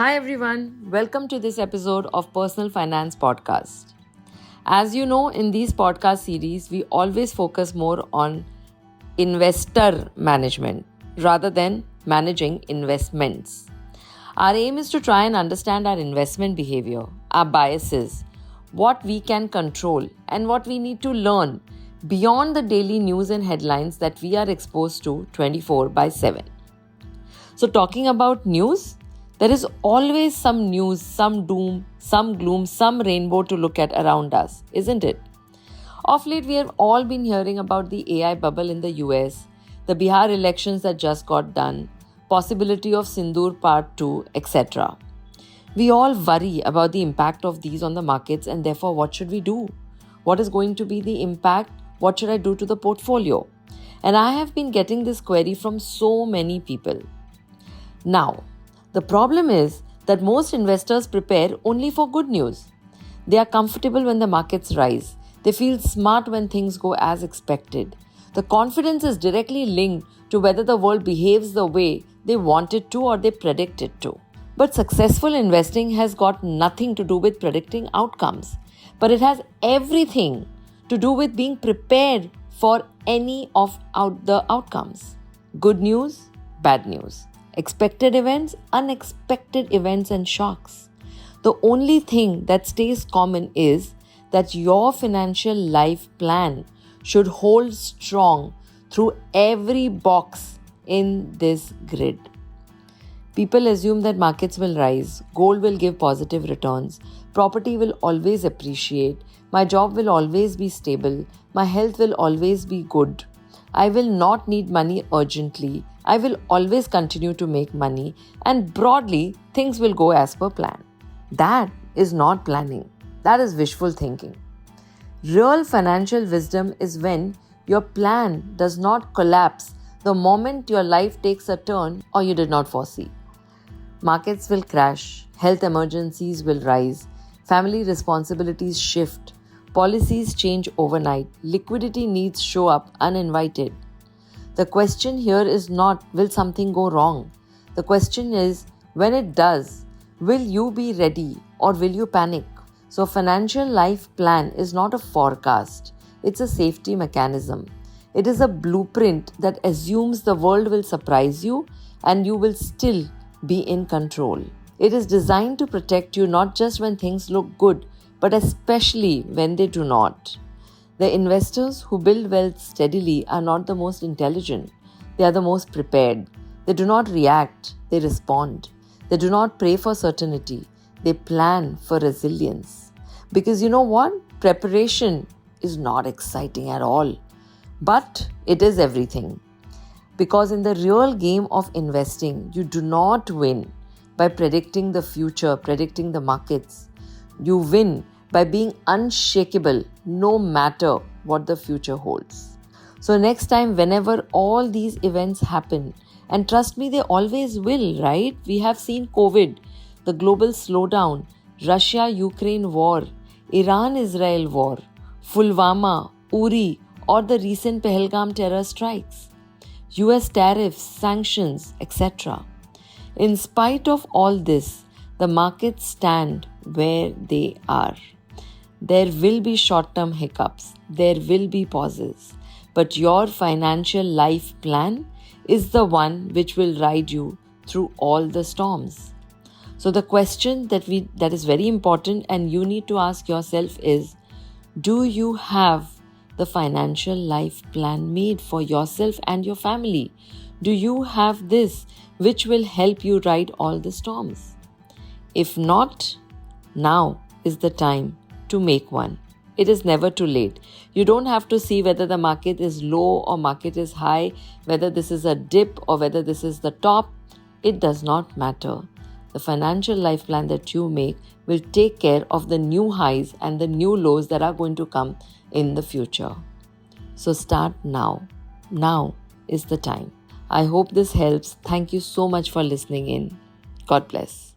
Hi everyone, welcome to this episode of Personal Finance Podcast. As you know, in these podcast series, we always focus more on investor management rather than managing investments. Our aim is to try and understand our investment behavior, our biases, what we can control, and what we need to learn beyond the daily news and headlines that we are exposed to 24/7. So, talking about news, there is always some news, some doom, some gloom, some rainbow to look at around us, isn't it? Of late, we have all been hearing about the AI bubble in the US, the Bihar elections that just got done, possibility of Sindoor Part 2, etc. We all worry about the impact of these on the markets and therefore what should we do? What is going to be the impact? What should I do to the portfolio? And I have been getting this query from so many people. Now, the problem is that most investors prepare only for good news. They are comfortable when the markets rise. They feel smart when things go as expected. The confidence is directly linked to whether the world behaves the way they want it to or they predict it to. But successful investing has got nothing to do with predicting outcomes, but it has everything to do with being prepared for any of the outcomes. Good news, bad news. Expected events, unexpected events, and shocks. The only thing that stays common is that your financial life plan should hold strong through every box in this grid. People assume that markets will rise, gold will give positive returns, property will always appreciate, my job will always be stable, my health will always be good, I will not need money urgently, I will always continue to make money, and broadly, things will go as per plan. That is not planning. That is wishful thinking. Real financial wisdom is when your plan does not collapse the moment your life takes a turn or you did not foresee. Markets will crash, health emergencies will rise, family responsibilities shift, policies change overnight, liquidity needs show up uninvited. The question here is not, will something go wrong? The question is, when it does, will you be ready or will you panic? So, financial life plan is not a forecast. It's a safety mechanism. It is a blueprint that assumes the world will surprise you and you will still be in control. It is designed to protect you not just when things look good, but especially when they do not. The investors who build wealth steadily are not the most intelligent. They are the most prepared. They do not react, they respond. They do not pray for certainty. They plan for resilience. Because you know what? Preparation is not exciting at all. But it is everything. Because in the real game of investing, you do not win by predicting the future, predicting the markets. You win by being unshakable no matter what the future holds. So next time, whenever all these events happen, and trust me, they always will, right? We have seen COVID, the global slowdown, Russia-Ukraine war, Iran-Israel war, Pulwama, Uri, or the recent Pahalgam terror strikes, US tariffs, sanctions, etc. In spite of all this, the markets stand where they are. There will be short-term hiccups, there will be pauses, but your financial life plan is the one which will ride you through all the storms. So the question that is very important and you need to ask yourself is, do you have the financial life plan made for yourself and your family? Do you have this which will help you ride all the storms? If not, now is the time to make one. It is never too late. You don't have to see whether the market is low or market is high, whether this is a dip or whether this is the top. It does not matter. The financial life plan that you make will take care of the new highs and the new lows that are going to come in the future. So start now. Now is the time. I hope this helps. Thank you so much for listening in. God bless.